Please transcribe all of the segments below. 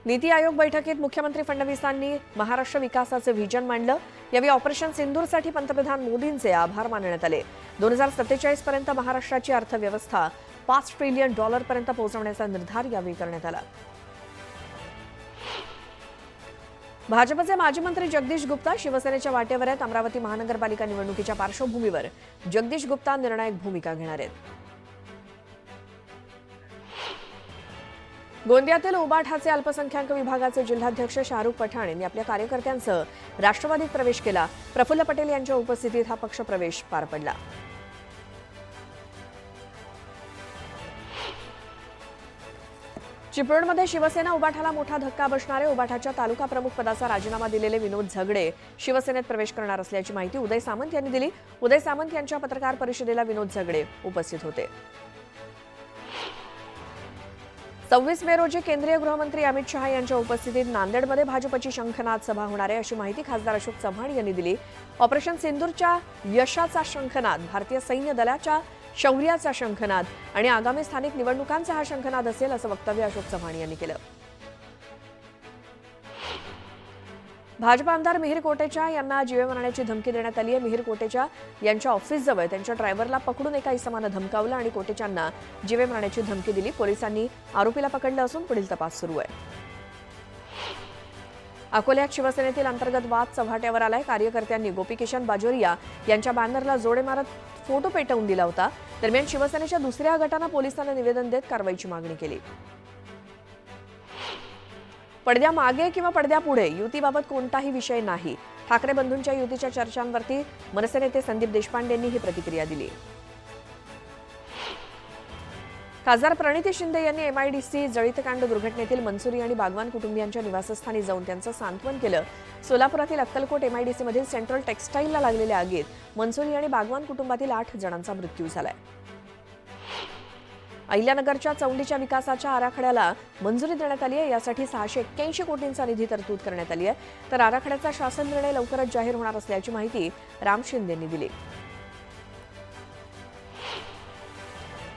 नीती आयोग बैठकीत मुख्यमंत्री फडणवीसांनी महाराष्ट्र विकासाचे व्हिजन मांडलं। यावेळी ऑपरेशन सिंदूरसाठी पंतप्रधान मोदींचे आभार मानण्यात आले। 2047 पर्यंत महाराष्ट्राची अर्थव्यवस्था $5 ट्रिलियन पर्यंत पोहोचवण्याचा निर्धार यावेळी करण्यात आला। भाजपचे माजी मंत्री जगदीश गुप्ता शिवसेनेच्या वाटेवर आहेत। अमरावती महानगरपालिका निवडणुकीच्या पार्श्वभूमीवर जगदीश गुप्ता निर्णायक भूमिका घेणार आहेत। गोंदियातील उबाठाचे अल्पसंख्याक विभागाचे जिल्हाध्यक्ष शाहरुख पठाण यांनी आपल्या कार्यकर्त्यांसह राष्ट्रवादीत प्रवेश केला। प्रफुल्ल पटेल यांच्या उपस्थितीत हा पक्ष प्रवेश पार पडला। चिपळूणमध्ये शिवसेना उबाठाला मोठा धक्का बसणार आहे। उबाठाच्या तालुका प्रमुख पदाचा राजीनामा दिलेले विनोद झगडे शिवसेनेत प्रवेश करणार असल्याची माहिती उदय सामंत यांनी दिली। उदय सामंत यांच्या पत्रकार परिषदेला विनोद झगडे उपस्थित होते। 26 मे रोजी केंद्रीय गृहमंत्री अमित शहा यांच्या उपस्थितीत नांदेडमध्ये भाजपची शंखनाद सभा होणार आहे, अशी माहिती खासदार अशोक चव्हाण यांनी दिली। ऑपरेशन सिंदूरच्या यशाचा शंखनाद, भारतीय सैन्य दलाच्या शौर्याचा शंखनाद आणि आगामी स्थानिक निवडणुकांचा हा शंखनाद असेल, असं वक्तव्य अशोक चव्हाण यांनी केलं। भाजप आमदार मिहिर कोटेचा यांना जीवे मारण्याची धमकी देण्यात आली आहे। मिहिर कोटेचा यांच्या ऑफिसजवळ त्यांच्या ड्रायव्हरला पकडून एका इसमानं धमकावलं आणि कोटेचांना जीवे मारण्याची धमकी दिली। पोलिसांनी आरोपीला पकडलं असून पुढील तपास सुरू आहे। अकोल्यात शिवसेनेतील अंतर्गत वाद चव्हाट्यावर आलाय। कार्यकर्त्यांनी गोपीकिशन बाजोरिया यांच्या बॅनरला जोडे मारत फोटो पेटवून दिला होता। दरम्यान शिवसेनेच्या दुसऱ्या गटानं पोलिसांना निवेदन देत कारवाईची मागणी केली। पडद्यामागे किंवा पडद्यापुढे युतीबाबत कोणताही विषय नाही। ठाकरे बंधूंच्या युतीच्या चर्चांवरती मनसे नेते संदीप देशपांडेंनी ही प्रतिक्रिया दिली। खासदार प्रणिती शिंदे यांनी MIDC जळीतकांड दुर्घटनेतील मंसुरी आणि बागवान कुटुंबियांच्या निवासस्थानी जाऊन त्यांचं सांत्वन केलं। सोलापुरातील अक्कलकोट MIDC मधील सेंट्रल टेक्सटाईलला लागलेल्या आगीत मंसुरी आणि बागवान कुटुंबातील 8 जणांचा मृत्यू झालाय। अहिल्यानगरच्या चौंडीच्या विकासाच्या आराखड्याला मंजुरी देण्यात आली आहे। यासाठी 681 कोटींचा निधी तरतूद करण्यात आली आहे। तर आराखड्याचा शासन निर्णय लवकरच जाहीर होणार असल्याची माहिती राम शिंदेंनी दिली।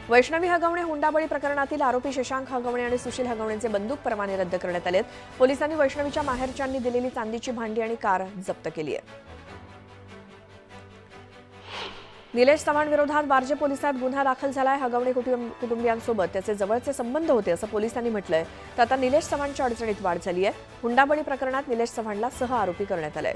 वैष्णवी हगवणे हुंडाबळी प्रकरणातील आरोपी शशांक हगवणे आणि सुशील हगवणेचे बंदूक परवाने रद्द करण्यात आलेत। पोलिसांनी वैष्णवीच्या माहेरच्यांनी दिलेली चांदीची भांडी आणि कार जप्त केली आहे। निलेश चव्हाण विरोधात बार्जे पोलिसात गुन्हा दाखल झालाय। हगवणे कुटुंबियांसोबत त्याचे जवळचे संबंध होते असं पोलिसांनी म्हटलंय। तर आता निलेश चव्हाणच्या अडचणीत वाढ झाली आहे। हुंडाबळी प्रकरणात निलेश चव्हाणला सह आरोपी करण्यात आलंय।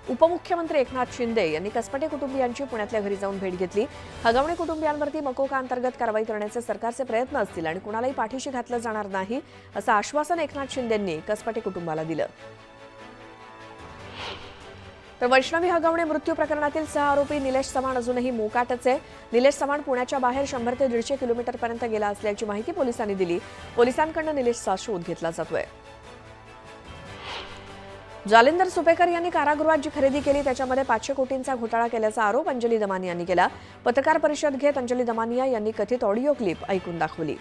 उपमुख्यमंत्री एकनाथ शिंदे यांनी कसपटे कुटुंबियांची पुण्यातल्या घरी जाऊन भेट घेतली। हगवणे कुटुंबियांवरती मकोका अंतर्गत कारवाई करण्याचे सरकारचे प्रयत्न असतील आणि कुणालाही पाठीशी घातलं जाणार नाही, असं आश्वासन एकनाथ शिंदेंनी कसपटे कुटुंबाला दिलं। तर वैष्णवी हगवणे मृत्यू प्रकरणातील सह आरोपी निलेश चव्हाण अजूनही मोकाटच आहे। निलेश चव्हाण पुण्याच्या बाहेर 100 ते 150 किलोमीटरपर्यंत गेला असल्याची माहिती पोलिसांनी दिली। पोलिसांकडून निलेशचा शोध घेतला जातोय। जालिंदर सुपेकर यांनी कारागृहात जी खरेदी केली त्याच्यामध्ये 500 कोटींचा घोटाळा केल्याचा आरोप अंजली दमानिया यांनी केला। पत्रकार परिषद घेत अंजली दमानिया यांनी कथित ऑडिओ क्लिप ऐकून दाखवली।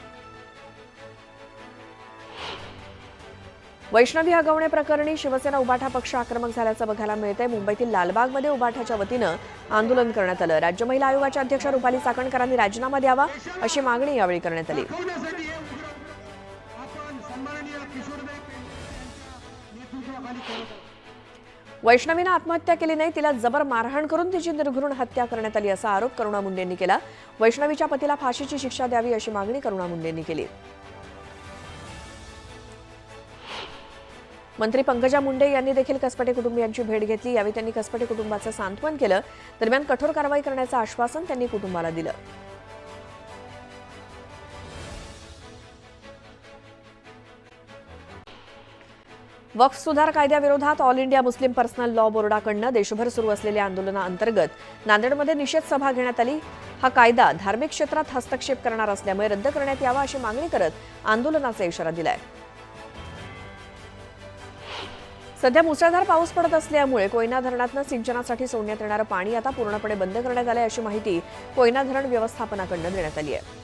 वैष्णवी हगवणे प्रकरणी शिवसेना उबाठा पक्ष आक्रमक झाल्याचं बघायला मिळतंय। मुंबईतील लालबागमध्ये उबाठाच्या वतीनं आंदोलन करण्यात आलं। राज्य महिला आयोगाच्या अध्यक्ष रुपाली चाकणकरांनी राजीनामा द्यावा अशी मागणी यावेळी करण्यात आली। वैष्णवीनं आत्महत्या केली नाही, तिला जबर मारहाण करून तिची निर्घृण हत्या करण्यात आली असा आरोप करुणा मुंडेंनी केला। वैष्णवीच्या पतीला फाशीची शिक्षा द्यावी अशी मागणी करुणा मुंडेंनी केली। मंत्री पंकजा मुंडे यांनी देखील कसपटे कुटुंबियांची भेट घेतली। यावेळी त्यांनी कसपटे कुटुंबाचं सांत्वन केलं। दरम्यान कठोर कारवाई करण्याचं आश्वासन त्यांनी कुटुंबाला दिलं। वक्फ सुधार कायद्याविरोधात all India Muslim personal law बोर्डाकडून देशभर सुरू असलेल्या आंदोलनाअंतर्गत नांदेडमध्ये निषेध सभा घेण्यात आली। हा कायदा धार्मिक क्षेत्रात हस्तक्षेप करणार असल्यामुळे रद्द करण्यात यावा अशी मागणी करत आंदोलनाचा इशारा दिलाय। सध्या मुसळधार पाऊस पडत असल्यामुळे कोयना धरणातून सिंचनासाठी सोडण्यात येणारं पाणी आता पूर्णपणे बंद करण्यात आलंय अशी माहिती कोयना धरण व्यवस्थापनाकडून देण्यात आली आहे।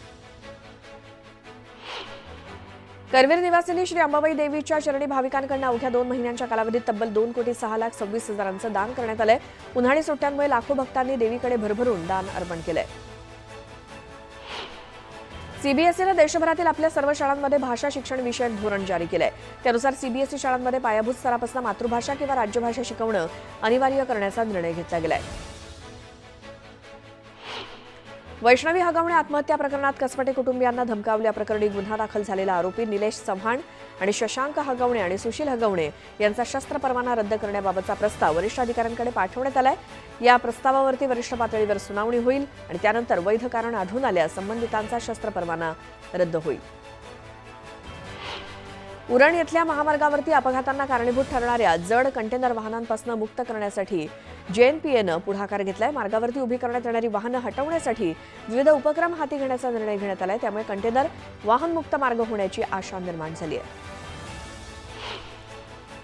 करवीर निवासिनी श्री अंबाबाई देवीच्या चरणी भाविकांकडून अवघ्या 2 महिन्यांच्या कालावधीत तब्बल 2,26,26,000 दान करण्यात आलंय। उन्हाळी सुट्ट्यांमुळे लाखो भक्तांनी देवीकडे भरभरून दान अर्पण केलंय। सीबीएसईने देशभरातील आपल्या सर्व शाळांमध्ये भाषा शिक्षण विषयक धोरण जारी केलंय. त्यानुसार सीबीएसई शाळांमध्ये पायाभूत स्तरापासून मातृभाषा किंवा राज्यभाषा शिकवणं अनिवार्य करण्याचा निर्णय घेतला गेलाय. वैष्णवी हगवणे आत्महत्या प्रकरणात कसपटे कुटुंबियांना धमकावल्याप्रकरणी गुन्हा दाखल झालेला आरोपी निलेश चव्हाण आणि शशांक हगवणे आणि सुशील हगवणे यांचा शस्त्र परवाना रद्द करण्याबाबतचा प्रस्ताव वरिष्ठ अधिकाऱ्यांकडे पाठवण्यात आलाय. या प्रस्तावावरती वरिष्ठ पातळीवर सुनावणी होईल आणि त्यानंतर वैध कारण आढळून आल्यास संबंधितांचा शस्त्र परवाना रद्द होईल. उरण येथल्या महामार्गावरती अपघातांना कारणीभूत ठरणाऱ्या जड कंटेनर वाहनांपासून मुक्त करण्यासाठी JNPAनं पुढाकार घेतलाय. मार्गावरती उभी करण्यात येणारी वाहनं हटवण्यासाठी विविध उपक्रम हाती घेण्याचा निर्णय घेण्यात आलाय. त्यामुळे कंटेनर वाहनमुक्त मार्ग होण्याची आशा निर्माण झाली आहे.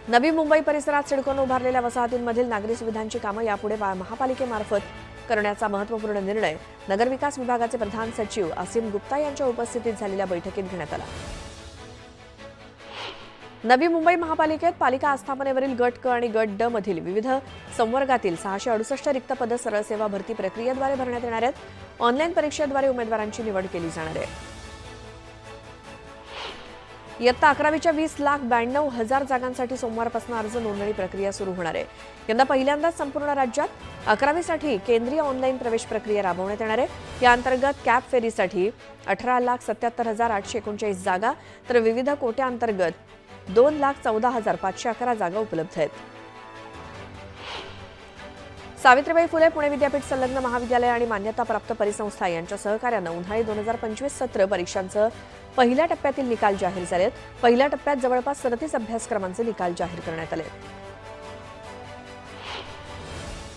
नवी मुंबई परिसरात सिडकोनं उभारलेल्या वसाहतींमधील नागरी सुविधांची कामं यापुढे महापालिकेमार्फत करण्याचा महत्त्वपूर्ण निर्णय नगरविकास विभागाचे प्रधान सचिव असीम गुप्ता यांच्या उपस्थितीत झालेल्या बैठकीत घेण्यात आला. नवी मुंबई महापालिकेत पालिका आस्थापनेवरील गट क आणि गट ड मधील विविध संवर्गातील 668 रिक्त पदं सरळ सेवा भरती प्रक्रियेद्वारे भरण्यात येणार आहेत. ऑनलाईन परीक्षेद्वारे उमेदवारांची निवड केली जाणार आहे. इयत्ता 11वीच्या 20,92,000 जागांसाठी सोमवारपासून अर्ज नोंदणी प्रक्रिया सुरू होणार आहे. यंदा पहिल्यांदाच संपूर्ण राज्यात 11वीसाठी केंद्रीय ऑनलाईन प्रवेश प्रक्रिया राबवण्यात येणार आहे. या अंतर्गत कॅप फेरीसाठी 18,77,839 जागा तर विविध कोट्याअंतर्गत 2,14,511 जागा उपलब्ध आहेत. सावित्रीबाई फुले पुणे विद्यापीठ संलग्न महाविद्यालय आणि मान्यताप्राप्त परिसंस्था यांच्या सहकार्यानं उन्हाळी 2025 सत्र परीक्षांचं पहिल्या टप्प्यातील निकाल जाहीर झालेत. पहिल्या टप्प्यात जवळपास 37 अभ्यासक्रमांचे निकाल जाहीर करण्यात आले.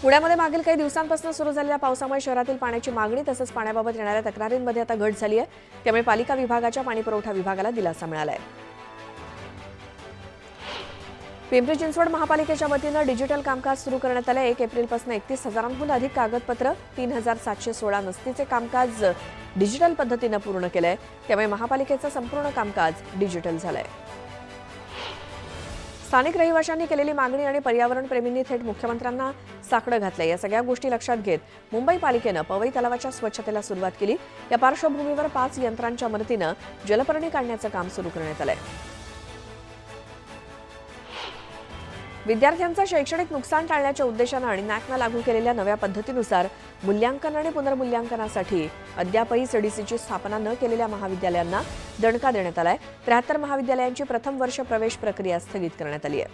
पुण्यामध्ये मागील काही दिवसांपासून सुरू झालेल्या पावसामुळे शहरातील पाण्याची मागणी तसंच पाण्याबाबत येणाऱ्या तक्रारींमध्ये आता घट झाली आहे. त्यामुळे पालिका विभागाच्या पाणीपुरवठा विभागाला दिलासा मिळाला आहे. पिंपरी चिंचवड महापालिकेच्या वतीनं डिजिटल कामकाज सुरू करण्यात आलं. 1 एप्रिलपासून 31,000हून अधिक कागदपत्र 3,716 नसतीचे कामकाज डिजिटल पद्धतीनं पूर्ण केलंय. त्यामुळे महापालिकेचं संपूर्ण कामकाज डिजिटल झालंय. स्थानिक रहिवाशांनी केलेली मागणी आणि पर्यावरण प्रेमींनी थेट मुख्यमंत्र्यांना साकडं घातलंय. या सगळ्या गोष्टी लक्षात घेत मुंबई पालिकेनं पवई तलावाच्या स्वच्छतेला सुरुवात केली. या पार्श्वभूमीवर 5 यंत्रांच्या मदतीनं जलपर्णी काढण्याचं काम सुरू करण्यात आलंय. विद्यार्थ्यांचं शैक्षणिक नुकसान टाळण्याच्या उद्देशानं आणि नॅकनं लागू केलेल्या नव्या पद्धतीनुसार मूल्यांकन आणि पुनर्मूल्यांकनासाठी अद्यापही सीडीसीची स्थापना न केलेल्या महाविद्यालयांना दणका देण्यात आलाय. 73 महाविद्यालयांची प्रथम वर्ष प्रवेश प्रक्रिया स्थगित करण्यात आली आहे.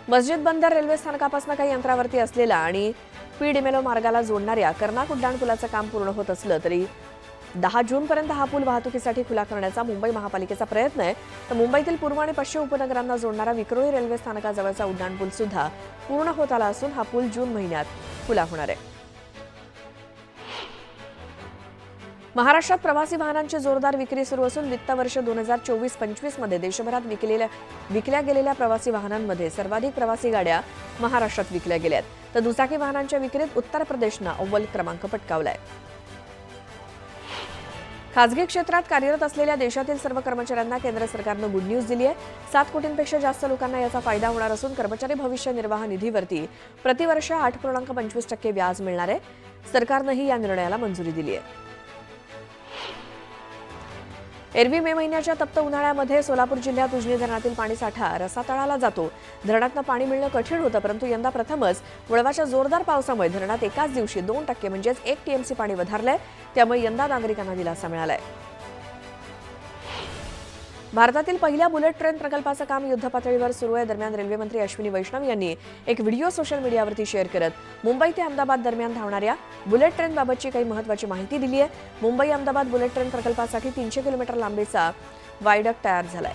मस्जिद बंदर रेल्वे स्थानकापासून काही अंतरावरती असलेला आणि पीडिमेलो मार्गाला जोडणाऱ्या कर्नाक उड्डाणपुलाचं काम पूर्ण होत असलं तरी 10 जूनपर्यंत हा पूल वाहतुकीसाठी खुला करण्याचा मुंबई महापालिकेचा प्रयत्न आहे. तर मुंबईतील पूर्व आणि पश्चिम उपनगरांना जोडणारा विक्रोळी रेल्वे स्थानकाजवळचा उड्डाणपूल सुद्धा पूर्ण होत आला असून हा पूल जून महिन्यात खुला होणार आहे. महाराष्ट्रात प्रवासी वाहनांची जोरदार विक्री सुरू असून वित्त वर्ष 2024-25 मध्ये देशभरात विकल्या गेलेल्या प्रवासी वाहनांमध्ये सर्वाधिक प्रवासी गाड्या महाराष्ट्रात विकल्या गेल्यात. तर दुचाकी वाहनांच्या विक्रीत उत्तर प्रदेशनं अव्वल क्रमांक पटकावलाय. खासगी क्षेत्रात कार्यरत असलेल्या देशातील सर्व कर्मचाऱ्यांना केंद्र सरकारनं गुड न्यूज दिली आहे. 7 कोटींपेक्षा जास्त लोकांना याचा फायदा होणार असून कर्मचारी भविष्य निर्वाह निधीवरती प्रतिवर्ष 8.25% व्याज मिळणार आहे. सरकारनंही या निर्णयाला मंजुरी दिली आहे. एरवी मे महिन्याच्या तप्त उन्हाळ्यामध्ये सोलापूर जिल्ह्यात उजनी धरणातील पाणीसाठा रसातळाला जातो. धरणातनं पाणी मिळणं कठीण होतं, परंतु यंदा प्रथमच वळवाच्या जोरदार पावसामुळे धरणात एकाच दिवशी 2% म्हणजेच 1 TMC पाणी वधारलंय. त्यामुळे यंदा नागरिकांना दिलासा मिळालाय. भारतातील पहिल्या बुलेट ट्रेन प्रकल्पाचं काम युद्धपातळीवर सुरू आहे. दरम्यान रेल्वे मंत्री अश्विनी वैष्णव यांनी एक व्हिडिओ सोशल मीडियावरती शेअर करत मुंबई ते अहमदाबाद दरम्यान धावणाऱ्या बुलेट ट्रेनबाबतची काही महत्त्वाची माहिती दिली आहे. मुंबई अहमदाबाद बुलेट ट्रेन प्रकल्पासाठी 300 किलोमीटर लांबीचा वायडक्ट तयार झालाय.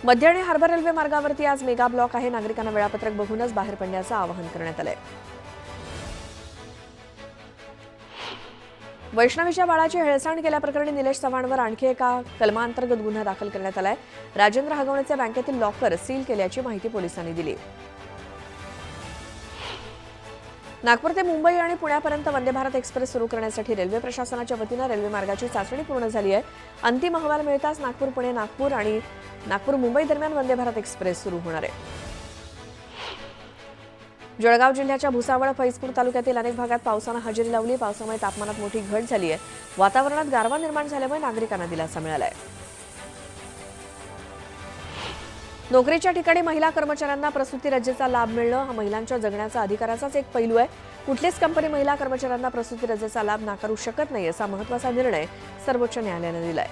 मध्य आणि हार्बर रेल्वे मार्गावरती आज मेगा ब्लॉक आहे. नागरिकांना वेळापत्रक बघूनच बाहेर पडण्याचं आवाहन करण्यात आलंय. वैष्णवीच्या बाळाची हेळसांड केल्याप्रकरणी निलेश चव्हाणवर आणखी एका कलमाअंतर्गत गुन्हा दाखल करण्यात आलाय. राजेंद्र हगवणेचे बँकेतील लॉकर सील केल्याची माहिती पोलिसांनी दिली. नागपूर ते मुंबई आणि पुण्यापर्यंत वंदे भारत एक्सप्रेस सुरू करण्यासाठी रेल्वे प्रशासनाच्या वतीनं रेल्वे मार्गाची चाचणी पूर्ण झाली आहे. अंतिम अहवाल मिळताच नागपूर पुणे नागपूर आणि नागपूर मुंबई दरम्यान वंदे भारत एक्सप्रेस सुरू होणार आहे. जळगाव जिल्ह्याच्या भुसावळ फैजपूर तालुक्यातील अनेक भागात पावसानं हजेरी लावली। पावसामुळे तापमानात मोठी घट झाली आहे। वातावरणात गारवा निर्माण झाल्यामुळे नागरिकांना दिलासा मिळालाय। नोकरीच्या ठिकाणी महिला कर्मचाऱ्यांना प्रसूती रजेचा लाभ मिळणं हा महिलांच्या जगण्याचा अधिकाराचाच एक पैलू आहे। कुठलीच कंपनी महिला कर्मचाऱ्यांना प्रसूती रजेचा लाभ नाकारू शकत नाही असा महत्त्वाचा निर्णय सर्वोच्च न्यायालयाने दिलाय।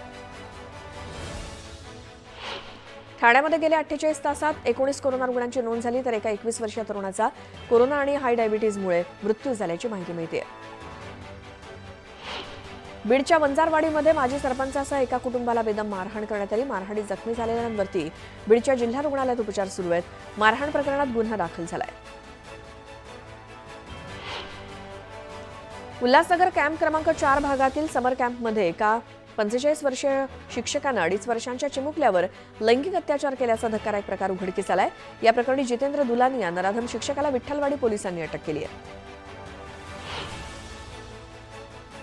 ठाण्यामध्ये गेल्या 48 तासात 19 कोरोना रुग्णांची नोंद झाली, तर एका 21 वर्षीय तरुणाचा कोरोना आणि हाय डायबिटीजमुळे मृत्यू झाल्याची माहिती मिळते। बीडच्या वंजारवाडीमध्ये माजी सरपंचासह एका कुटुंबाला बेदम मारहाण करण्यात आली। मारहाणीत जखमी झालेल्यांवरती बीडच्या जिल्हा रुग्णालयात उपचार सुरू आहेत। मारहाण प्रकरणात गुन्हा दाखल झालाय। उल्हासनगर कॅम्प क्रमांक 4 भागातील समर कॅम्पमध्ये एका 45 वर्षीय शिक्षकानं 2.5 वर्षांच्या चिमुकल्यावर लैंगिक अत्याचार केल्याचा धक्कादायक प्रकार उघडकीस आलाय। या प्रकरणी जितेंद्र दुलानी या नराधम शिक्षकाला विठ्ठलवाडी पोलिसांनी अटक केली आहे।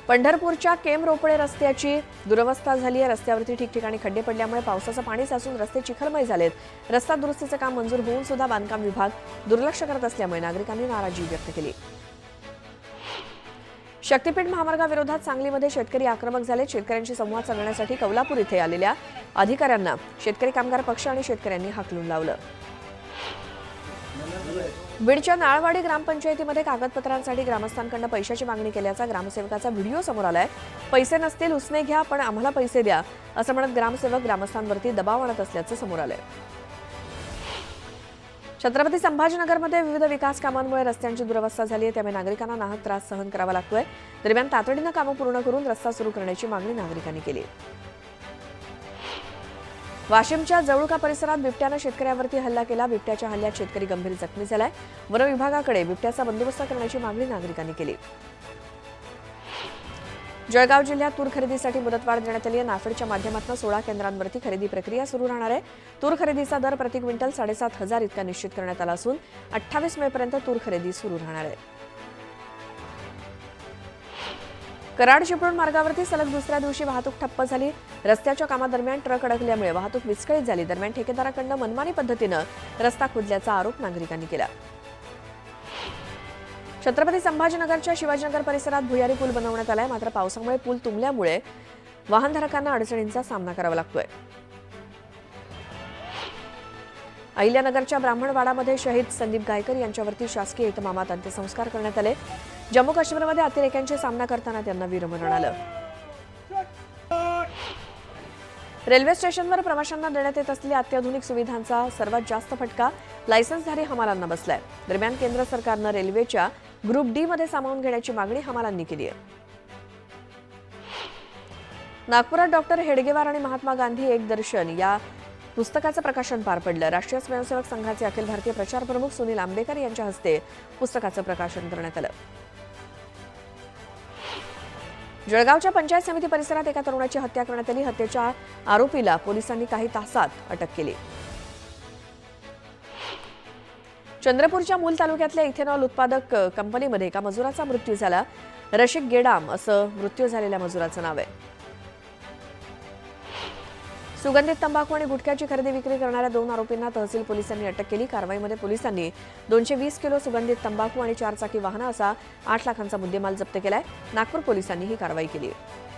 पंढरपूरच्या केम रोपळे रस्त्याची दुरवस्था झाली आहे। रस्त्यावरती ठिकठिकाणी खड्डे पडल्यामुळे पावसाचं पाणी साचून रस्ते चिखलमय झालेत। रस्ता दुरुस्तीचं काम मंजूर होऊन सुद्धा बांधकाम विभाग दुर्लक्ष करत असल्यामुळे नागरिकांनी नाराजी व्यक्त केली। शक्तीपीठ महामार्गाविरोधात सांगलीमध्ये शेतकरी आक्रमक झाले। शेतकऱ्यांशी संवाद साधण्यासाठी कौलापूर इथे आलेल्या अधिकाऱ्यांना शेतकरी कामगार पक्ष आणि शेतकऱ्यांनी हाकलून लावलं। बीडच्या नाळवाडी ग्रामपंचायतीमध्ये कागदपत्रांसाठी ग्रामस्थांकडून पैशाची मागणी केल्याचा ग्रामसेवकाचा व्हिडिओ समोर आलाय। पैसे नसतील उसने घ्या, पण आम्हाला पैसे द्या असं म्हणत ग्रामसेवक ग्रामस्थांवरती दबाव आणत असल्याचं समोर आलंय। छत्रपती संभाजीनगरमध्ये विविध विकास कामांमुळे रस्त्यांची दुरवस्था झाली आहे, त्यामुळे नागरिकांना नाहक त्रास सहन करावा लागतोय। दरम्यान तातडीनं कामं पूर्ण करून रस्ता सुरू करण्याची मागणी नागरिकांनी केली। वाशिमच्या जवळका परिसरात बिबट्यानं शेतकऱ्यावरती हल्ला केला। बिबट्याच्या हल्ल्यात शेतकरी गंभीर जखमी झालाय। वन विभागाकडे बिबट्याचा बंदोबस्त करण्याची मागणी नागरिकांनी केली। जळगाव जिल्ह्यात तूर खरेदीसाठी मुदतवाढ देण्यात आली आहे। नाफेडच्या माध्यमातून 16 केंद्रांवरती खरेदी प्रक्रिया सुरू राहणार आहे। तूर खरेदीचा दर प्रति क्विंटल 7,500 इतका निश्चित करण्यात आला असून 28 मे पर्यंत तूर खरेदी सुरू राहणार आहे। कराड चिपळूण मार्गावरती सलग दुसऱ्या दिवशी वाहतूक ठप्प झाली। रस्त्याच्या कामादरम्यान ट्रक अडकल्यामुळे वाहतूक विस्कळीत झाली। दरम्यान ठेकेदाराकडून मनमानी पद्धतीनं रस्ता खोदल्याचा आरोप नागरिकांनी केला। छत्रपती संभाजीनगरच्या शिवाजीनगर परिसरात भुयारी पूल बनवण्यात आलाय, मात्र पावसामुळे पूल तुंबल्यामुळे वाहनधारकांना अडचणींचा सामना करावा लागतोय। अहिल्यानगरच्या ब्राह्मणवाडामध्ये शहीद संदीप गायकर यांच्यावरती शासकीय इतमामात अंत्यसंस्कार करण्यात आले। जम्मू काश्मीरमध्ये अतिरेक्यांशी सामना करताना त्यांना वीरमरण आलं। रेल्वे स्टेशनवर प्रवाशांना देण्यात येत असलेल्या अत्याधुनिक सुविधांचा सर्वात जास्त फटका लायसन्सधारी हमालांना बसलाय। दरम्यान केंद्र सरकारनं रेल्वेच्या ग्रुप डी मध्ये सामावून घेण्याची मागणी हमालांनी केली आहे। नागपुरात डॉक्टर हेडगेवार आणि महात्मा गांधी एक दर्शन या पुस्तकाचं प्रकाशन पार पडलं। राष्ट्रीय स्वयंसेवक संघाचे अखिल भारतीय प्रचार प्रमुख सुनील आंबेकर यांच्या हस्ते पुस्तकाचं प्रकाशन करण्यात आलं। जळगावच्या पंचायत समिती परिसरात एका तरुणाची हत्या करण्यात आली। हत्येच्या आरोपीला पोलिसांनी काही तासात अटक केली। चंद्रपूरच्या मूल तालुक्यातल्या इथेनॉल उत्पादक कंपनीमध्ये एका मजुराचा मृत्यू झाला। रशिक गेडाम असं मृत्यू झालेल्या मजुराचं नाव आहे। सुगंधित तंबाखू आणि गुटख्याची खरेदी विक्री करणाऱ्या 2 आरोपींना तहसील पोलिसांनी अटक केली। कारवाईमध्ये पोलिसांनी 220 किलो सुगंधित तंबाखू आणि 4 चाकी वाहन असा 8 लाखांचा मुद्देमाल जप्त केलाय। नागपूर पोलिसांनी ही कारवाई केली आहे।